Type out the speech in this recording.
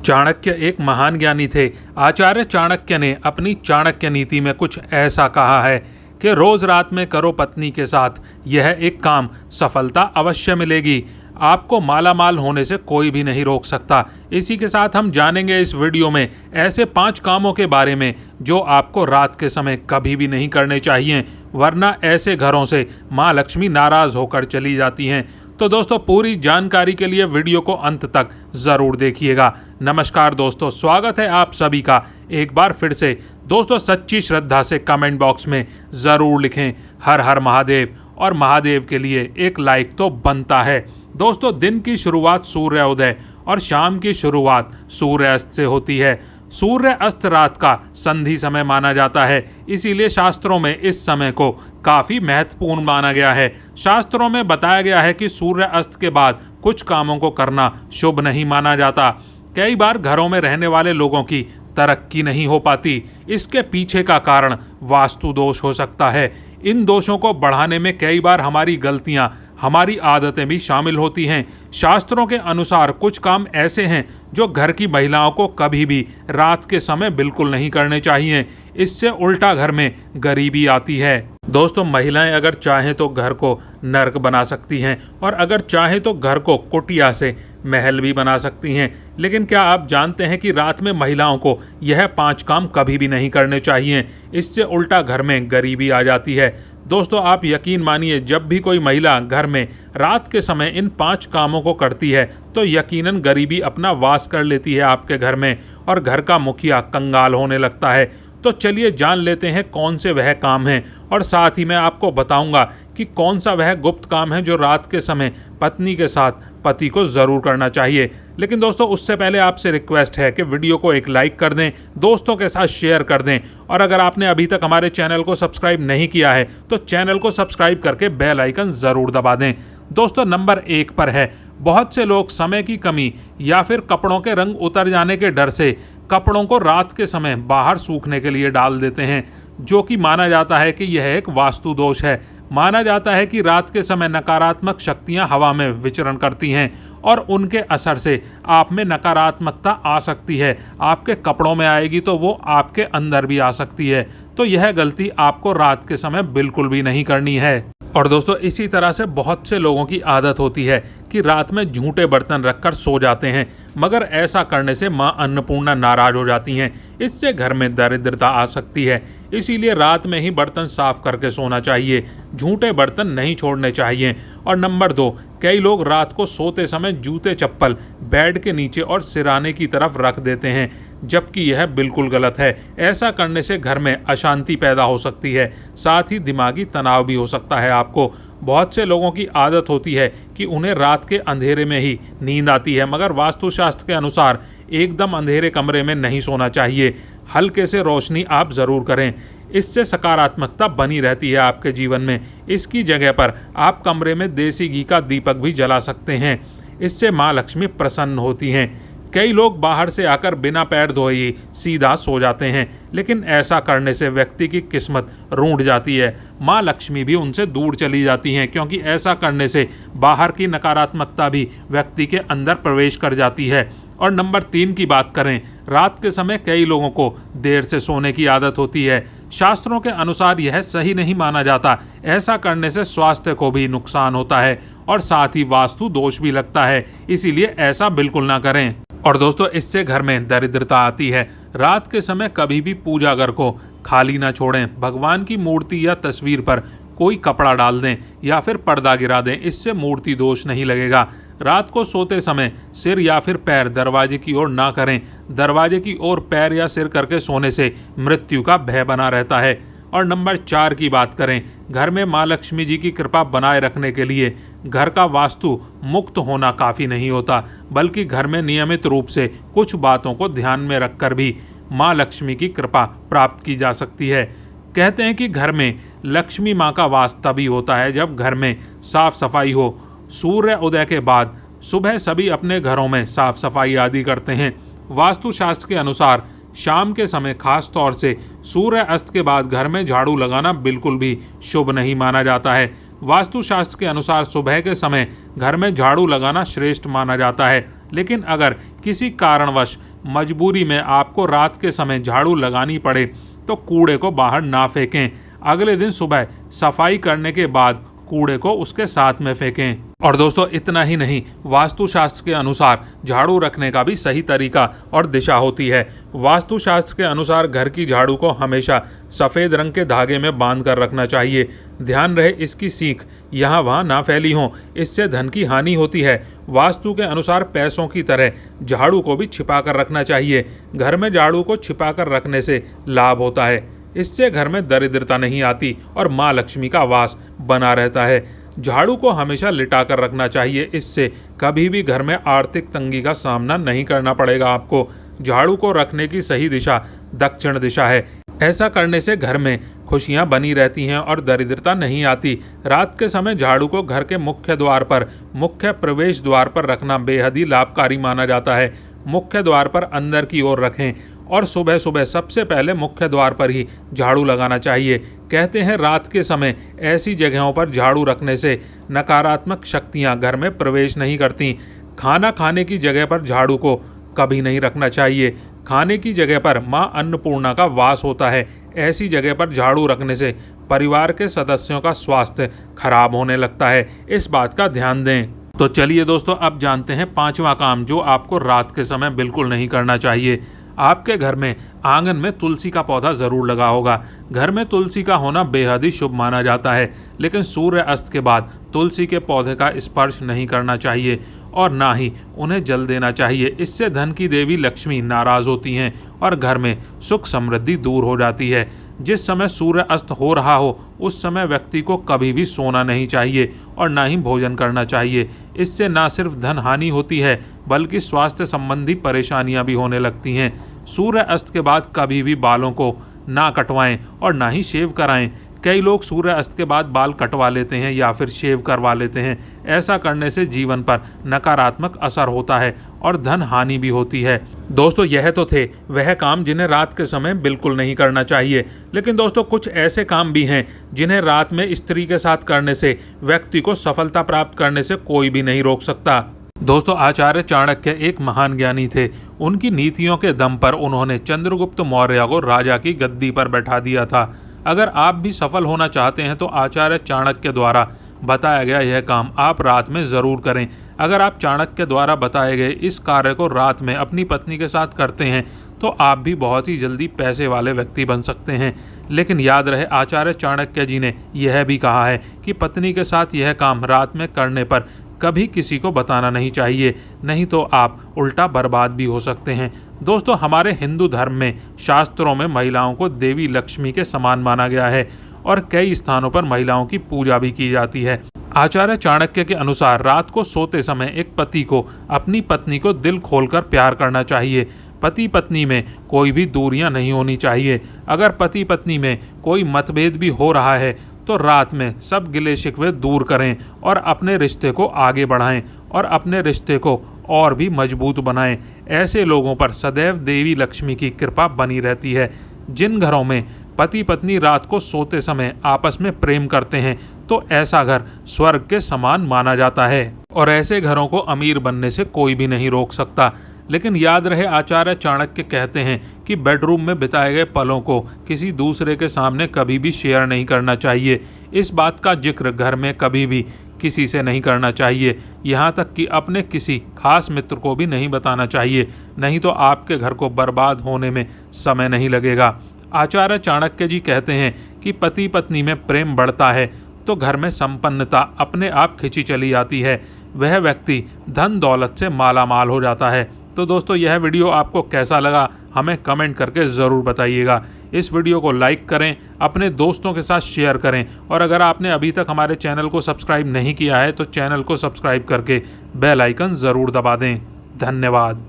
चाणक्य एक महान ज्ञानी थे। आचार्य चाणक्य ने अपनी चाणक्य नीति में कुछ ऐसा कहा है कि रोज रात में करो पत्नी के साथ, यह एक काम सफलता अवश्य मिलेगी। आपको माला माल होने से कोई भी नहीं रोक सकता। इसी के साथ हम जानेंगे इस वीडियो में ऐसे 5 कामों के बारे में जो आपको रात के समय कभी भी नहीं करने चाहिए, वरना ऐसे घरों से माँ लक्ष्मी नाराज होकर चली जाती हैं। तो दोस्तों, पूरी जानकारी के लिए वीडियो को अंत तक जरूर देखिएगा। नमस्कार दोस्तों, स्वागत है आप सभी का एक बार फिर से। दोस्तों, सच्ची श्रद्धा से कमेंट बॉक्स में जरूर लिखें हर हर महादेव, और महादेव के लिए एक लाइक तो बनता है। दोस्तों, दिन की शुरुआत सूर्योदय और शाम की शुरुआत सूर्यास्त से होती है। सूर्य अस्त रात का संधि समय माना जाता है, इसीलिए शास्त्रों में इस समय को काफ़ी महत्वपूर्ण माना गया है। शास्त्रों में बताया गया है कि सूर्य अस्त के बाद कुछ कामों को करना शुभ नहीं माना जाता। कई बार घरों में रहने वाले लोगों की तरक्की नहीं हो पाती। इसके पीछे का कारण वास्तु दोष हो सकता है। इन दोषों को बढ़ाने में कई बार हमारी गलतियां, हमारी आदतें भी शामिल होती हैं। शास्त्रों के अनुसार कुछ काम ऐसे हैं जो घर की महिलाओं को कभी भी रात के समय बिल्कुल नहीं करने चाहिए। इससे उल्टा घर में गरीबी आती है। दोस्तों, महिलाएं अगर चाहें तो घर को नर्क बना सकती हैं, और अगर चाहें तो घर को कुटिया से महल भी बना सकती हैं। लेकिन क्या आप जानते हैं कि रात में महिलाओं को यह 5 काम कभी भी नहीं करने चाहिए। इससे उल्टा घर में गरीबी आ जाती है। दोस्तों, आप यकीन मानिए, जब भी कोई महिला घर में रात के समय इन 5 कामों को करती है तो यकीनन गरीबी अपना वास कर लेती है आपके घर में, और घर का मुखिया कंगाल होने लगता है। तो चलिए जान लेते हैं कौन से वह काम हैं, और साथ ही मैं आपको बताऊंगा कि कौन सा वह गुप्त काम है जो रात के समय पत्नी के साथ पति को ज़रूर करना चाहिए। लेकिन दोस्तों, उससे पहले आपसे रिक्वेस्ट है कि वीडियो को एक लाइक कर दें, दोस्तों के साथ शेयर कर दें, और अगर आपने अभी तक हमारे चैनल को सब्सक्राइब नहीं किया है तो चैनल को सब्सक्राइब करके बेल आइकन ज़रूर दबा दें। दोस्तों, नंबर 1 पर है, बहुत से लोग समय की कमी या फिर कपड़ों के रंग उतर जाने के डर से कपड़ों को रात के समय बाहर सूखने के लिए डाल देते हैं, जो कि माना जाता है कि यह एक वास्तु दोष है। माना जाता है कि रात के समय नकारात्मक शक्तियां हवा में विचरण करती हैं, और उनके असर से आप में नकारात्मकता आ सकती है। आपके कपड़ों में आएगी तो वो आपके अंदर भी आ सकती है। तो यह गलती आपको रात के समय बिल्कुल भी नहीं करनी है। और दोस्तों, इसी तरह से बहुत से लोगों की आदत होती है कि रात में झूठे बर्तन रखकर सो जाते हैं, मगर ऐसा करने से माँ अन्नपूर्णा नाराज हो जाती हैं। इससे घर में दरिद्रता आ सकती है। इसीलिए रात में ही बर्तन साफ करके सोना चाहिए, झूठे बर्तन नहीं छोड़ने चाहिए। और नंबर 2, कई लोग रात को सोते समय जूते चप्पल बेड के नीचे और सिराने की तरफ रख देते हैं, जबकि यह बिल्कुल गलत है। ऐसा करने से घर में अशांति पैदा हो सकती है, साथ ही दिमागी तनाव भी हो सकता है आपको। बहुत से लोगों की आदत होती है कि उन्हें रात के अंधेरे में ही नींद आती है, मगर वास्तुशास्त्र के अनुसार एकदम अंधेरे कमरे में नहीं सोना चाहिए। हल्के से रोशनी आप ज़रूर करें, इससे सकारात्मकता बनी रहती है आपके जीवन में। इसकी जगह पर आप कमरे में देसी घी का दीपक भी जला सकते हैं, इससे माँ लक्ष्मी प्रसन्न होती हैं। कई लोग बाहर से आकर बिना पैर धोए ही सीधा सो जाते हैं, लेकिन ऐसा करने से व्यक्ति की किस्मत रूठ जाती है। माँ लक्ष्मी भी उनसे दूर चली जाती हैं, क्योंकि ऐसा करने से बाहर की नकारात्मकता भी व्यक्ति के अंदर प्रवेश कर जाती है। और नंबर 3 की बात करें, रात के समय कई लोगों को देर से सोने की आदत होती है। शास्त्रों के अनुसार यह सही नहीं माना जाता। ऐसा करने से स्वास्थ्य को भी नुकसान होता है, और साथ ही वास्तु दोष भी लगता है। इसीलिए ऐसा बिल्कुल ना करें। और दोस्तों, इससे घर में दरिद्रता आती है। रात के समय कभी भी पूजा घर को खाली ना छोड़ें। भगवान की मूर्ति या तस्वीर पर कोई कपड़ा डाल दें या फिर पर्दा गिरा दें, इससे मूर्ति दोष नहीं लगेगा। रात को सोते समय सिर या फिर पैर दरवाजे की ओर ना करें। दरवाजे की ओर पैर या सिर करके सोने से मृत्यु का भय बना रहता है। और नंबर 4 की बात करें, घर में माँ लक्ष्मी जी की कृपा बनाए रखने के लिए घर का वास्तु मुक्त होना काफ़ी नहीं होता, बल्कि घर में नियमित रूप से कुछ बातों को ध्यान में रखकर भी माँ लक्ष्मी की कृपा प्राप्त की जा सकती है। कहते हैं कि घर में लक्ष्मी माँ का वास तभी होता है जब घर में साफ सफाई हो। सूर्य उदय के बाद सुबह सभी अपने घरों में साफ सफाई आदि करते हैं। वास्तुशास्त्र के अनुसार शाम के समय खास तौर से सूर्य अस्त के बाद घर में झाड़ू लगाना बिल्कुल भी शुभ नहीं माना जाता है। वास्तुशास्त्र के अनुसार सुबह के समय घर में झाड़ू लगाना श्रेष्ठ माना जाता है, लेकिन अगर किसी कारणवश मजबूरी में आपको रात के समय झाड़ू लगानी पड़े तो कूड़े को बाहर ना फेंकें। अगले दिन सुबह सफाई करने के बाद कूड़े को उसके साथ में फेंकें। और दोस्तों इतना ही नहीं, वास्तुशास्त्र के अनुसार झाड़ू रखने का भी सही तरीका और दिशा होती है। वास्तुशास्त्र के अनुसार घर की झाड़ू को हमेशा सफ़ेद रंग के धागे में बांध कर रखना चाहिए। ध्यान रहे इसकी सीख यहाँ वहाँ ना फैली हो, इससे धन की हानि होती है। वास्तु के अनुसार पैसों की तरह झाड़ू को भी छिपा कर रखना चाहिए। घर में झाड़ू को छिपा कर रखने से लाभ होता है, इससे घर में दरिद्रता नहीं आती और माँ लक्ष्मी का वास बना रहता है। झाड़ू को हमेशा लिटा कर रखना चाहिए, इससे कभी भी घर में आर्थिक तंगी का सामना नहीं करना पड़ेगा आपको। झाड़ू को रखने की सही दिशा दक्षिण दिशा है। ऐसा करने से घर में खुशियां बनी रहती हैं और दरिद्रता नहीं आती। रात के समय झाड़ू को घर के मुख्य द्वार पर, मुख्य प्रवेश द्वार पर रखना बेहद ही लाभकारी माना जाता है। मुख्य द्वार पर अंदर की ओर रखें और सुबह सुबह सबसे पहले मुख्य द्वार पर ही झाड़ू लगाना चाहिए। कहते हैं रात के समय ऐसी जगहों पर झाड़ू रखने से नकारात्मक शक्तियां घर में प्रवेश नहीं करती। खाना खाने की जगह पर झाड़ू को कभी नहीं रखना चाहिए। खाने की जगह पर मां अन्नपूर्णा का वास होता है। ऐसी जगह पर झाड़ू रखने से परिवार के सदस्यों का स्वास्थ्य खराब होने लगता है, इस बात का ध्यान दें। तो चलिए दोस्तों, अब जानते हैं पांचवा काम जो आपको रात के समय बिल्कुल नहीं करना चाहिए। आपके घर में आंगन में तुलसी का पौधा ज़रूर लगा होगा। घर में तुलसी का होना बेहद ही शुभ माना जाता है, लेकिन सूर्य अस्त के बाद तुलसी के पौधे का स्पर्श नहीं करना चाहिए और ना ही उन्हें जल देना चाहिए। इससे धन की देवी लक्ष्मी नाराज़ होती हैं और घर में सुख समृद्धि दूर हो जाती है। जिस समय सूर्य अस्त हो रहा हो उस समय व्यक्ति को कभी भी सोना नहीं चाहिए और ना ही भोजन करना चाहिए। इससे ना सिर्फ धन हानि होती है बल्कि स्वास्थ्य संबंधी परेशानियां भी होने लगती हैं। सूर्य अस्त के बाद कभी भी बालों को ना कटवाएं और ना ही शेव कराएं। कई लोग सूर्य अस्त के बाद बाल कटवा लेते हैं या फिर शेव करवा लेते हैं। ऐसा करने से जीवन पर नकारात्मक असर होता है और धन हानि भी होती है। दोस्तों यह तो थे वह काम जिन्हें रात के समय बिल्कुल नहीं करना चाहिए, लेकिन दोस्तों कुछ ऐसे काम भी हैं जिन्हें रात में स्त्री के साथ करने से व्यक्ति को सफलता प्राप्त करने से कोई भी नहीं रोक सकता। दोस्तों आचार्य चाणक्य एक महान ज्ञानी थे। उनकी नीतियों के दम पर उन्होंने चंद्रगुप्त मौर्य को राजा की गद्दी पर बैठा दिया था। अगर आप भी सफल होना चाहते हैं तो आचार्य चाणक्य द्वारा बताया गया यह काम आप रात में ज़रूर करें। अगर आप चाणक्य द्वारा बताए गए इस कार्य को रात में अपनी पत्नी के साथ करते हैं तो आप भी बहुत ही जल्दी पैसे वाले व्यक्ति बन सकते हैं। लेकिन याद रहे आचार्य चाणक्य जी ने यह भी कहा है कि पत्नी के साथ यह काम रात में करने पर कभी किसी को बताना नहीं चाहिए, नहीं तो आप उल्टा बर्बाद भी हो सकते हैं। दोस्तों हमारे हिंदू धर्म में शास्त्रों में महिलाओं को देवी लक्ष्मी के समान माना गया है और कई स्थानों पर महिलाओं की पूजा भी की जाती है। आचार्य चाणक्य के अनुसार रात को सोते समय एक पति को अपनी पत्नी को दिल खोलकर प्यार करना चाहिए। पति पत्नी में कोई भी दूरियां नहीं होनी चाहिए। अगर पति पत्नी में कोई मतभेद भी हो रहा है तो रात में सब गिले शिकवे दूर करें और अपने रिश्ते को आगे बढ़ाएं और अपने रिश्ते को और भी मजबूत बनाएं। ऐसे लोगों पर सदैव देवी लक्ष्मी की कृपा बनी रहती है। जिन घरों में पति पत्नी रात को सोते समय आपस में प्रेम करते हैं तो ऐसा घर स्वर्ग के समान माना जाता है और ऐसे घरों को अमीर बनने से कोई भी नहीं रोक सकता। लेकिन याद रहे आचार्य चाणक्य कहते हैं कि बेडरूम में बिताए गए पलों को किसी दूसरे के सामने कभी भी शेयर नहीं करना चाहिए। इस बात का जिक्र घर में कभी भी किसी से नहीं करना चाहिए, यहाँ तक कि अपने किसी खास मित्र को भी नहीं बताना चाहिए, नहीं तो आपके घर को बर्बाद होने में समय नहीं लगेगा। आचार्य चाणक्य जी कहते हैं कि पति पत्नी में प्रेम बढ़ता है तो घर में संपन्नता अपने आप खिंची चली आती है। वह व्यक्ति धन दौलत से माला माल हो जाता है। तो दोस्तों यह वीडियो आपको कैसा लगा हमें कमेंट करके ज़रूर बताइएगा। इस वीडियो को लाइक करें, अपने दोस्तों के साथ शेयर करें और अगर आपने अभी तक हमारे चैनल को सब्सक्राइब नहीं किया है तो चैनल को सब्सक्राइब करके बेल आइकन ज़रूर दबा दें। धन्यवाद।